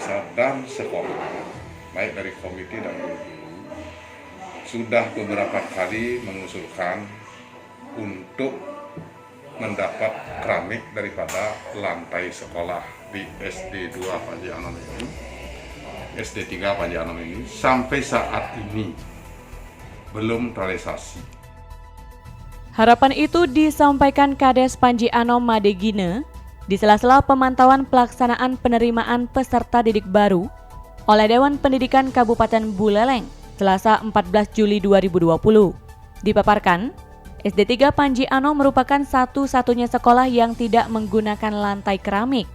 desa dan sekolah, baik dari komite dan guru, sudah beberapa kali mengusulkan untuk mendapat keramik daripada lantai sekolah di SD 2 Panji Anom ini, SD 3 Panji Anom ini, sampai saat ini belum terrealisasi. Harapan itu disampaikan Kades Panji Anom Madegine di sela-sela pemantauan pelaksanaan penerimaan peserta didik baru oleh Dewan Pendidikan Kabupaten Buleleng Selasa 14 Juli 2020. Dipaparkan, SD 3 Panji Anom merupakan satu-satunya sekolah yang tidak menggunakan lantai keramik.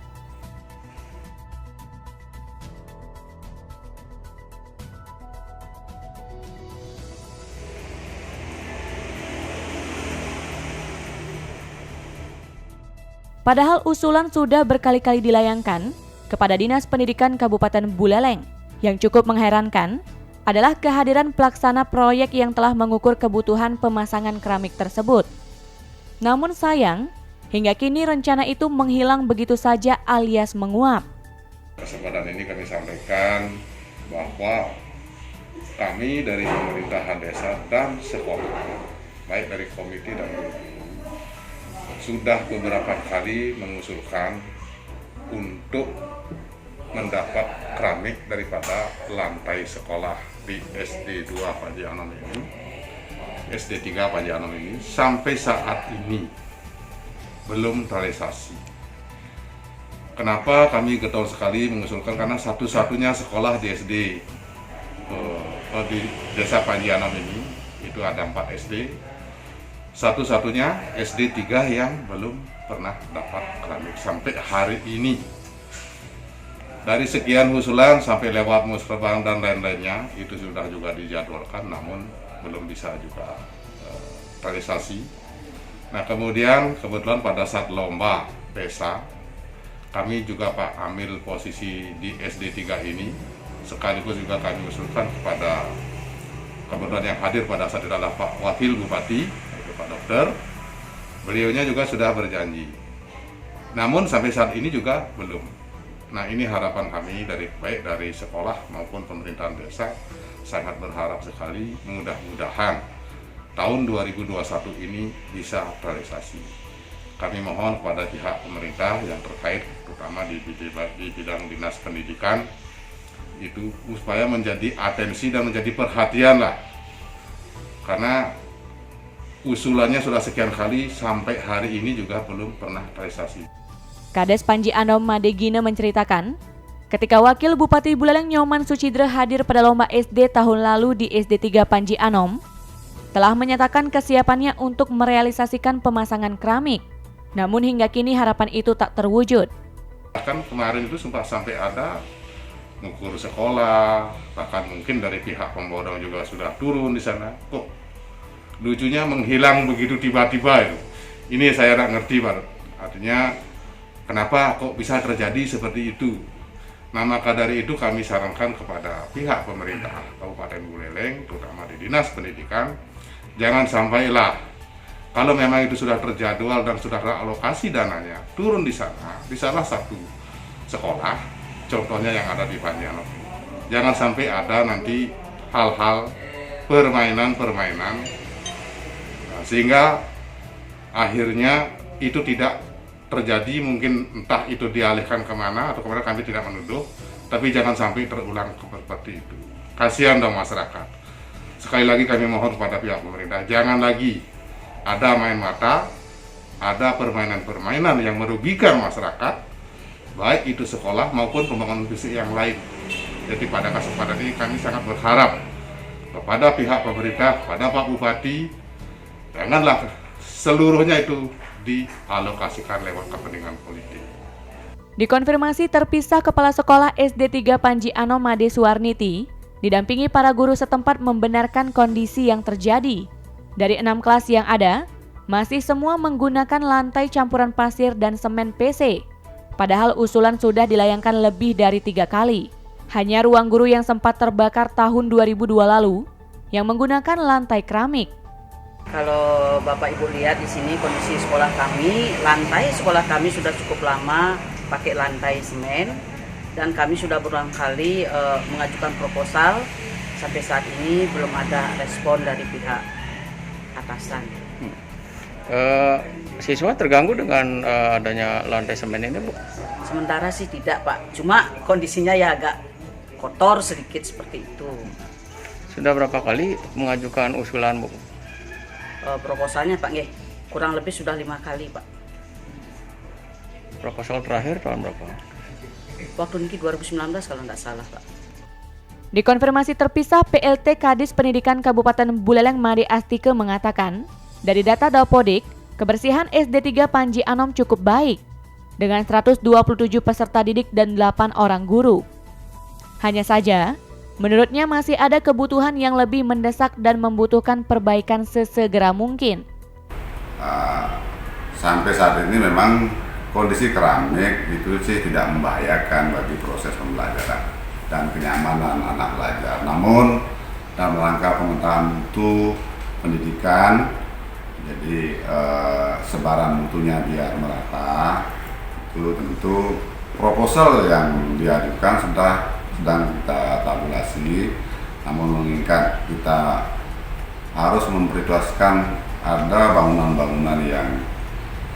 Padahal usulan sudah berkali-kali dilayangkan kepada Dinas Pendidikan Kabupaten Buleleng. Yang cukup mengherankan adalah kehadiran pelaksana proyek yang telah mengukur kebutuhan pemasangan keramik tersebut. Namun sayang, hingga kini rencana itu menghilang begitu saja alias menguap. Kesempatan ini kami sampaikan bahwa kami dari pemerintahan desa dan sekolah, baik dari komite dan guru, sudah beberapa kali mengusulkan untuk mendapat keramik daripada lantai sekolah di SD 2 Panji Anom ini, SD 3 Panji Anom ini, sampai saat ini belum terrealisasi. Kenapa kami getol sekali mengusulkan? Karena satu-satunya sekolah di SD di desa Panji Anom ini, itu ada 4 SD, satu-satunya SD 3 yang belum pernah dapat keramik sampai hari ini. Dari sekian usulan sampai lewat musrebang dan lain-lainnya, itu sudah juga dijadwalkan, namun belum bisa juga realisasi. Nah, kemudian kebetulan pada saat lomba desa, kami juga Pak ambil posisi di SD 3 ini, sekaligus juga kami usulkan kepada, kebetulan yang hadir pada saat itu adalah Pak Wakil Bupati, Pak Dokter, beliaunya juga sudah berjanji. Namun sampai saat ini juga belum. Nah, ini harapan kami baik dari sekolah maupun pemerintahan desa, sangat berharap sekali mudah-mudahan tahun 2021 ini bisa terrealisasi. Kami mohon kepada pihak pemerintah yang terkait, terutama di bidang Dinas Pendidikan, itu supaya menjadi atensi dan menjadi perhatian lah. Karena usulannya sudah sekian kali, sampai hari ini juga belum pernah terrealisasi. Kades Panji Anom Madegine menceritakan, ketika Wakil Bupati Buleleng Nyoman Sucidre hadir pada lomba SD tahun lalu di SD 3 Panji Anom, telah menyatakan kesiapannya untuk merealisasikan pemasangan keramik. Namun hingga kini harapan itu tak terwujud. Bahkan kemarin itu sempat sampai ada ngukur sekolah, bahkan mungkin dari pihak pembodong juga sudah turun di sana. Kok lucunya menghilang begitu tiba-tiba itu. Ini saya tidak ngerti, Pak. Artinya kenapa kok bisa terjadi seperti itu? Nah, maka dari itu kami sarankan kepada pihak pemerintah Kabupaten Buleleng, terutama di Dinas Pendidikan, jangan sampailah kalau memang itu sudah terjadwal dan sudah alokasi dananya, turun di sana, di salah satu sekolah, contohnya yang ada di Panji Anom. Jangan sampai ada nanti hal-hal permainan-permainan, sehingga akhirnya itu tidak terjadi, mungkin entah itu dialihkan kemana atau kemana, kami tidak menuduh, tapi jangan sampai terulang seperti itu. Kasihan dong masyarakat. Sekali lagi kami mohon kepada pihak pemerintah, jangan lagi ada main mata, ada permainan-permainan yang merugikan masyarakat, baik itu sekolah maupun pembangunan fisik yang lain. Jadi pada kesempatan ini kami sangat berharap kepada pihak pemerintah, kepada Pak Bupati, janganlah seluruhnya itu dialokasikan lewat kepentingan politik. Dikonfirmasi terpisah Kepala Sekolah SD 3 Panji Anom Made Suwarniti, didampingi para guru setempat membenarkan kondisi yang terjadi. Dari 6 kelas yang ada, masih semua menggunakan lantai campuran pasir dan semen PC. Padahal usulan sudah dilayangkan lebih dari 3 kali. Hanya ruang guru yang sempat terbakar tahun 2002 lalu yang menggunakan lantai keramik. Kalau Bapak Ibu lihat di sini kondisi sekolah kami, lantai sekolah kami sudah cukup lama pakai lantai semen dan kami sudah berulang kali mengajukan proposal. Sampai saat ini belum ada respon dari pihak atasan. Siswa terganggu dengan adanya lantai semen ini, Bu? Sementara sih tidak, Pak. Cuma kondisinya ya agak kotor sedikit seperti itu. Sudah berapa kali mengajukan usulan, Bu? Proposalnya, Pak, nggih, kurang lebih sudah 5 kali, Pak. Proposal terakhir tahun berapa? Waktu ini 2019 kalau nggak salah, Pak. Dikonfirmasi terpisah, PLT Kadis Pendidikan Kabupaten Buleleng Made Astike mengatakan, dari data Dapodik, kebersihan SD 3 Panji Anom cukup baik, dengan 127 peserta didik dan 8 orang guru. Hanya saja, menurutnya masih ada kebutuhan yang lebih mendesak dan membutuhkan perbaikan sesegera mungkin. Sampai saat ini memang kondisi keramik itu sih tidak membahayakan bagi proses pembelajaran dan kenyamanan anak belajar. Namun dalam rangka pemetaan mutu pendidikan, jadi sebaran mutunya biar merata, itu tentu proposal yang diajukan sedang kita tabulasi. Namun mengingat kita harus memprioritaskan ada bangunan-bangunan yang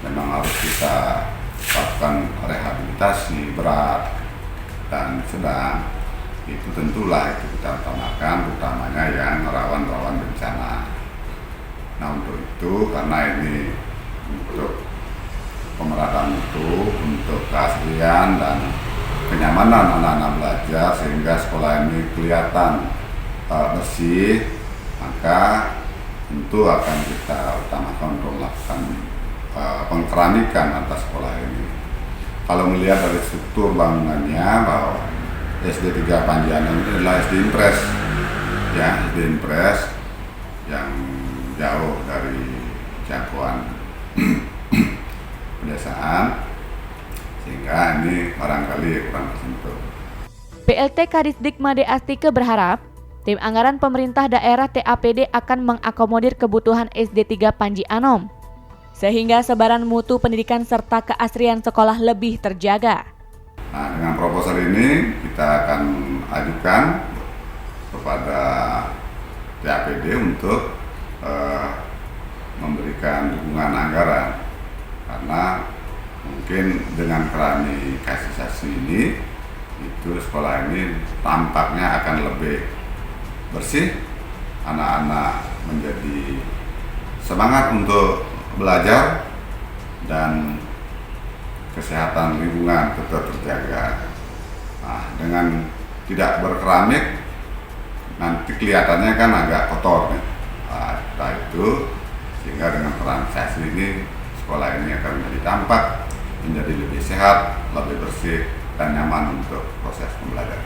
memang harus kita lakukan rehabilitasi berat dan sedang, itu tentulah itu kita utamakan, utamanya yang rawan-rawan bencana. Nah, untuk itu, karena ini untuk pemerataan mutu, untuk keaslian dan kenyamanan anak-anak belajar sehingga sekolah ini kelihatan bersih, maka tentu akan kita utamakan untuk melakukan pengkeramikan atas sekolah ini. Kalau melihat dari struktur bangunannya, bahwa SD 3 Panji Anom ini adalah SD Impres, ya, SD Impres yang jauh dari jangkauan pedesaan, sehingga ini barangkali kurang tersentuh. PLT Kadisdik Made Astike berharap tim anggaran pemerintah daerah TAPD akan mengakomodir kebutuhan SD 3 Panji Anom, sehingga sebaran mutu pendidikan serta keasrian sekolah lebih terjaga. Nah, dengan proposal ini kita akan ajukan kepada TAPD untuk memberikan dukungan anggaran, karena mungkin dengan keramifikasi ini itu sekolah ini tampaknya akan lebih bersih, anak-anak menjadi semangat untuk belajar dan kesehatan lingkungan tetap terjaga. Nah, dengan tidak berkeramik nanti kelihatannya kan agak kotor nih. Nah, itu sehingga dengan transaksi ini sekolah ini akan menjadi tampak, menjadi lebih sehat, lebih bersih dan nyaman untuk proses pembelajaran.